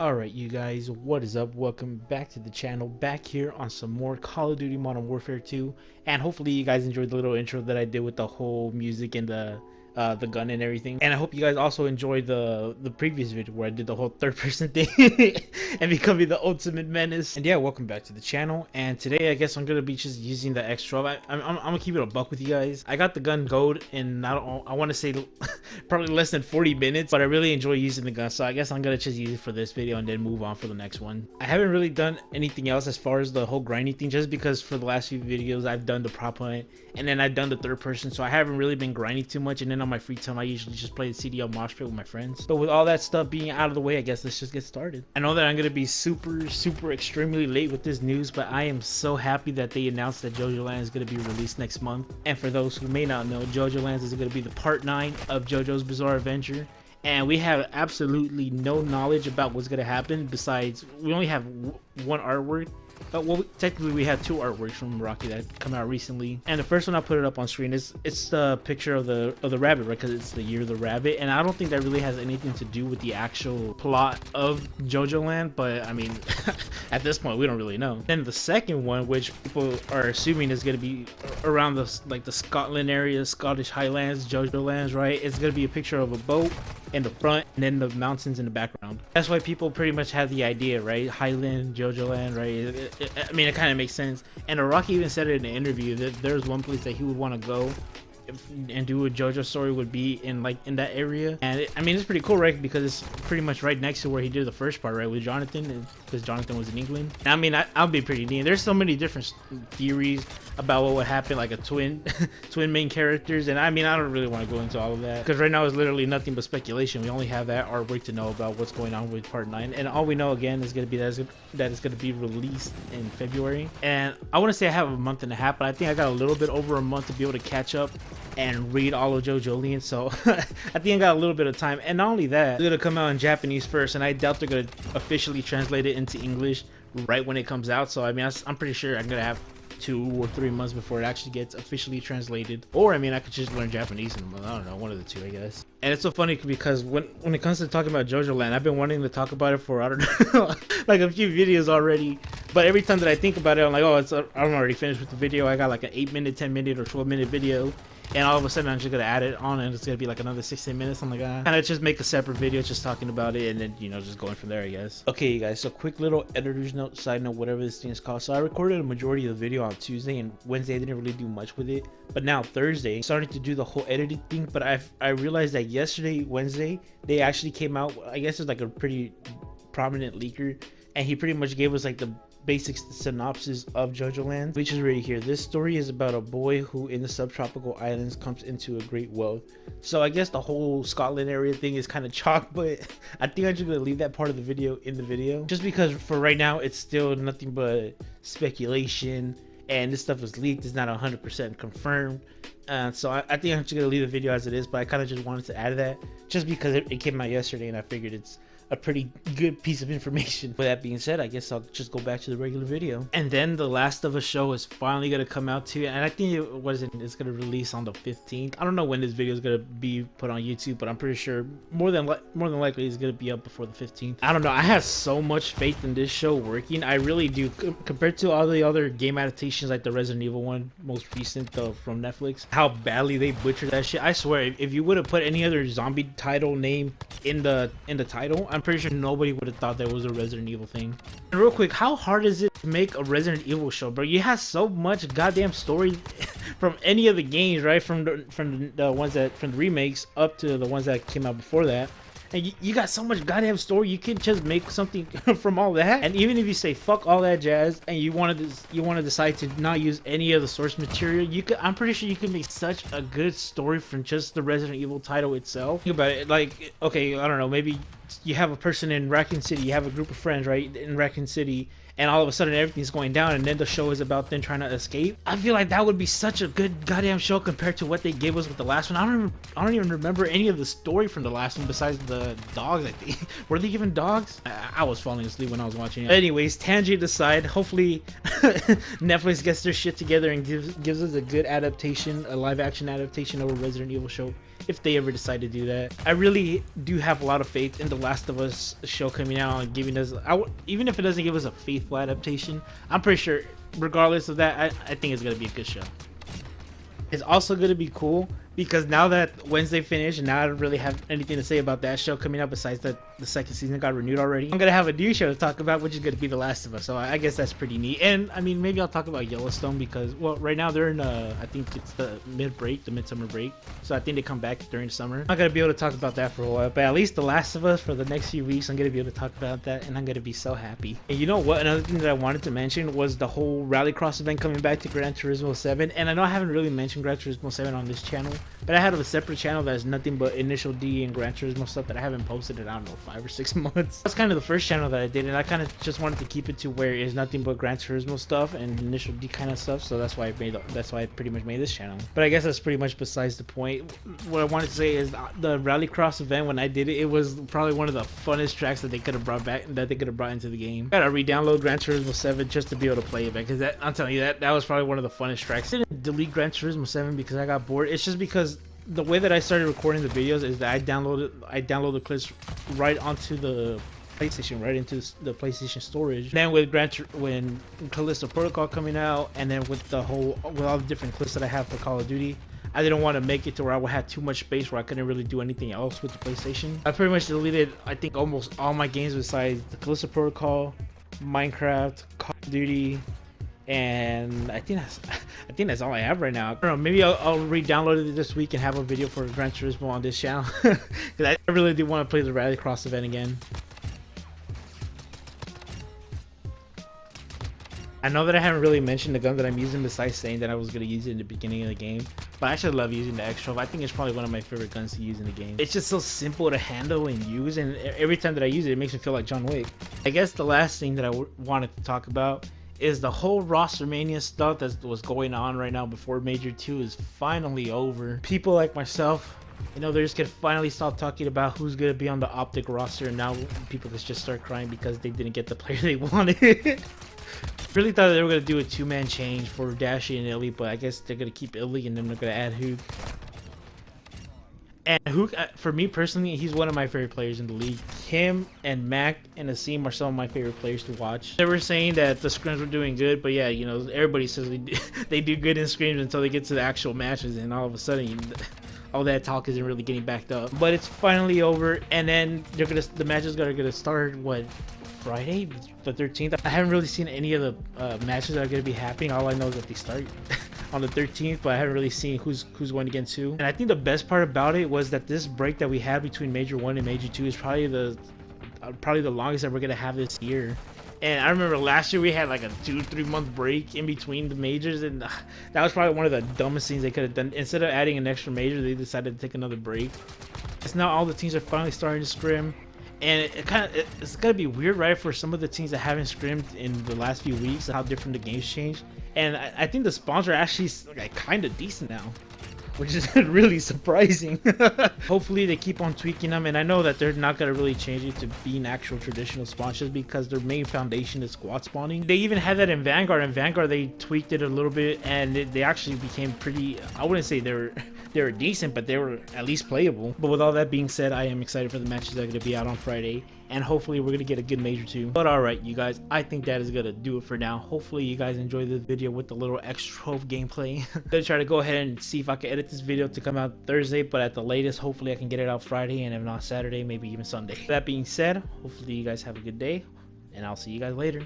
Alright you guys, what is up? Welcome back to the channel, back here on some more Call of Duty Modern Warfare 2, and hopefully you guys enjoyed the little intro that I did with the whole music and the gun and everything. And I hope you guys also enjoyed the previous video where I did the whole third person thing and becoming the ultimate menace. And yeah, welcome back to the channel. And today I guess I'm gonna be just using the X12. I'm gonna keep it a buck with you guys. I got the gun gold in I want to say probably less than 40 minutes, but I really enjoy using the gun, so I guess I'm gonna just use it for this video and then move on for the next one. I haven't really done anything else as far as the whole grinding thing, just because for the last few videos I've done the prop hunt and then I've done the third person, so I haven't really been grinding too much. And then on my free time I usually just play the CDL mosh pit with my friends. But with all that stuff being out of the way, I guess let's just get started. I know that I'm gonna be super extremely late with this news, but I am so happy that they announced that JoJo Land is gonna be released next month. And for those who may not know, JoJo Lands is gonna be the part 9 of JoJo's Bizarre Adventure, and we have absolutely no knowledge about what's gonna happen. Besides, we only have one artwork. Well, technically we have two artworks from Rocky that come out recently, and the first one I put it up on screen is it's the picture of the rabbit, right? Because it's the year of the rabbit, and I don't think that really has anything to do with the actual plot of JoJo Land, but I mean at this point we don't really know. Then the second one, which people are assuming is going to be around the Scotland area, Scottish Highlands, JoJo Lands, right? It's going to be a picture of a boat in the front and then the mountains in the background. That's why people pretty much had the idea, right? Highland, JoJo Land, right? I mean, it kind of makes sense. And Rocky even said it in an interview that there's one place that he would want to go and do a JoJo story would be in that area. And I mean, it's pretty cool, right? Because it's pretty much right next to where he did the first part, right, with Jonathan, because Jonathan was in England. And I mean, I'll be pretty neat. There's so many different theories about what would happen, like a twin main characters, and I mean, I don't really want to go into all of that because right now it's literally nothing but speculation. We only have that artwork to know about what's going on with part 9, and all we know again is going to be that it's going to be released in February. And I want to say I have a month and a half, but I think I got a little bit over a month to be able to catch up and read all of JoJolion, so I think I got a little bit of time. And not only that, it's gonna come out in Japanese first, and I doubt they're gonna officially translate it into English right when it comes out. So I mean, I'm pretty sure I'm gonna have 2 or 3 months before it actually gets officially translated. Or I mean, I could just learn Japanese in a month. I don't know, one of the two, I guess. And it's so funny because when it comes to talking about JoJo Land, I've been wanting to talk about it for, I don't know, like a few videos already. But every time that I think about it, I'm like, oh, I'm already finished with the video. I got like an 8-minute, 10-minute, or 12-minute video. And all of a sudden I'm just gonna add it on and it's gonna be like another 16 minutes. I'm like, kind of just make a separate video just talking about it, and then, you know, just going from there, I guess. Okay, you guys, so quick little editor's note, side note, whatever this thing is called. So I recorded a majority of the video on Tuesday, and Wednesday I didn't really do much with it. But now Thursday, starting to do the whole editing thing. But I realized that yesterday, Wednesday, they actually came out, I guess it's like a pretty prominent leaker, and he pretty much gave us like the basic synopsis of JoJo Land, which is right here. This story is about a boy who in the subtropical islands comes into a great wealth. So I guess the whole Scotland area thing is kind of chalk, but I think I'm just gonna leave that part of the video in the video, just because for right now it's still nothing but speculation, and this stuff is leaked. It's not 100% confirmed. So I think I'm just gonna leave the video as it is, but I kind of just wanted to add that just because it came out yesterday, and I figured it's a pretty good piece of information. With that being said, I guess I'll just go back to the regular video. And then The Last of Us show is finally gonna come out too, and I think it's gonna release on the 15th. I don't know when this video is gonna be put on YouTube, but I'm pretty sure more than likely it's gonna be up before the 15th. I don't know, I have so much faith in this show working. I really do, compared to all the other game adaptations like the Resident Evil one, most recent though from Netflix, how badly they butchered that shit. I swear, if you would have put any other zombie title name in the title, I'm pretty sure nobody would have thought there was a Resident Evil thing. And real quick, how hard is it to make a Resident Evil show, bro? You have so much goddamn story from any of the games, right? From the ones that, from the remakes up to the ones that came out before that. And you got so much goddamn story, you can just make something from all that. And even if you say fuck all that jazz and you want to decide to not use any of the source material, I'm pretty sure you can make such a good story from just the Resident Evil title itself. Think about it, like, okay, I don't know, maybe you have a person in Raccoon City, you have a group of friends, right, in Raccoon City, and all of a sudden everything's going down, and then the show is about them trying to escape. I feel like that would be such a good goddamn show compared to what they gave us with the last one. I don't even remember any of the story from the last one besides the dogs, I think. Were they even dogs? I was falling asleep when I was watching it. Anyways, tangent aside, hopefully Netflix gets their shit together and gives us a good adaptation, a live action adaptation of a Resident Evil show. if they ever decide to do that. I really do have a lot of faith in the Last of Us show coming out and giving us, even if it doesn't give us a faithful adaptation, I'm pretty sure regardless of that, I think it's gonna be a good show. It's also gonna be cool because now that Wednesday finished and now I don't really have anything to say about that show coming up besides that the second season got renewed already, I'm gonna have a new show to talk about, which is gonna be The Last of Us. So I guess that's pretty neat. And I mean, maybe I'll talk about Yellowstone because, well, right now they're in I think it's the midsummer break, so I think they come back during the summer. I'm not gonna be able to talk about that for a while, but at least The Last of Us for the next few weeks I'm gonna be able to talk about that, and I'm gonna be so happy. And you know what, another thing that I wanted to mention was the whole Rallycross event coming back to Gran Turismo 7. And I know I haven't really mentioned Gran Turismo 7 on this channel, but I had a separate channel that has nothing but Initial D and Gran Turismo stuff that I haven't posted in, I don't know, 5 or 6 months. That's kind of the first channel that I did, and I kind of just wanted to keep it to where it's nothing but Gran Turismo stuff and Initial D kind of stuff, so that's why I pretty much made this channel. But I guess that's pretty much besides the point. What I wanted to say is the Rallycross event, when I did it, it was probably one of the funnest tracks that they could have brought back, that they could have brought into the game. I gotta re-download Gran Turismo 7 just to be able to play it, because I'm telling you, that was probably one of the funnest tracks. I didn't delete Gran Turismo 7 because I got bored. It's just because the way that I started recording the videos is that I download the clips right onto the PlayStation, right into the PlayStation storage. Then with when Callisto Protocol coming out, and then with all the different clips that I have for Call of Duty, I didn't want to make it to where I would have too much space where I couldn't really do anything else with the PlayStation. I pretty much deleted, I think, almost all my games besides the Callisto Protocol, Minecraft, Call of Duty, and I think that's all I have right now. I don't know, maybe I'll re-download it this week and have a video for Gran Turismo on this channel, because I really do want to play the Rallycross event again. I know that I haven't really mentioned the gun that I'm using besides saying that I was going to use it in the beginning of the game, but I actually love using the X-12. I think it's probably one of my favorite guns to use in the game. It's just so simple to handle and use, and every time that I use it, it makes me feel like John Wick. I guess the last thing that I wanted to talk about is the whole roster mania stuff that was going on right now before Major 2 is finally over. People like myself, you know, they're just gonna finally stop talking about who's gonna be on the Optic roster, and now people can just start crying because they didn't get the player they wanted. Really thought they were gonna do a 2-man change for Dashi and Illy, but I guess they're gonna keep Illy and then they're gonna add Hook. And Hook, for me personally, he's one of my favorite players in the league. Him and Mac and Asim are some of my favorite players to watch. They were saying that the scrims were doing good, but yeah, you know, everybody says they do good in scrims until they get to the actual matches, and all of a sudden, all that talk isn't really getting backed up. But it's finally over, and then the matches are gonna start, what, Friday, the 13th. I haven't really seen any of the matches that are going to be happening. All I know is that they start on the 13th, but I haven't really seen who's going against who. And I think the best part about it was that this break that we had between Major 1 and Major 2 is probably the longest that we're going to have this year. And I remember last year we had like a 2-3 month break in between the majors, and that was probably one of the dumbest things they could have done. Instead of adding an extra major, they decided to take another break. It's now all the teams are finally starting to scrim. And it's gonna be weird, right, for some of the teams that haven't scrimmed in the last few weeks, how different the games changed. And I think the spawns are actually like kind of decent now, which is really surprising. Hopefully they keep on tweaking them, and I know that they're not gonna really change it to being actual traditional spawns just because their main foundation is squad spawning. They even had that in Vanguard. In Vanguard they tweaked it a little bit, and they actually became pretty, I wouldn't say they were decent, but they were at least playable. But with all that being said, I am excited for the matches that are going to be out on Friday, and hopefully we're going to get a good Major 2. But alright, you guys, I think that is going to do it for now. Hopefully you guys enjoyed this video with the little X-12 gameplay. I'm going to try to go ahead and see if I can edit this video to come out Thursday, but at the latest, hopefully I can get it out Friday, and if not Saturday, maybe even Sunday. That being said, hopefully you guys have a good day, and I'll see you guys later.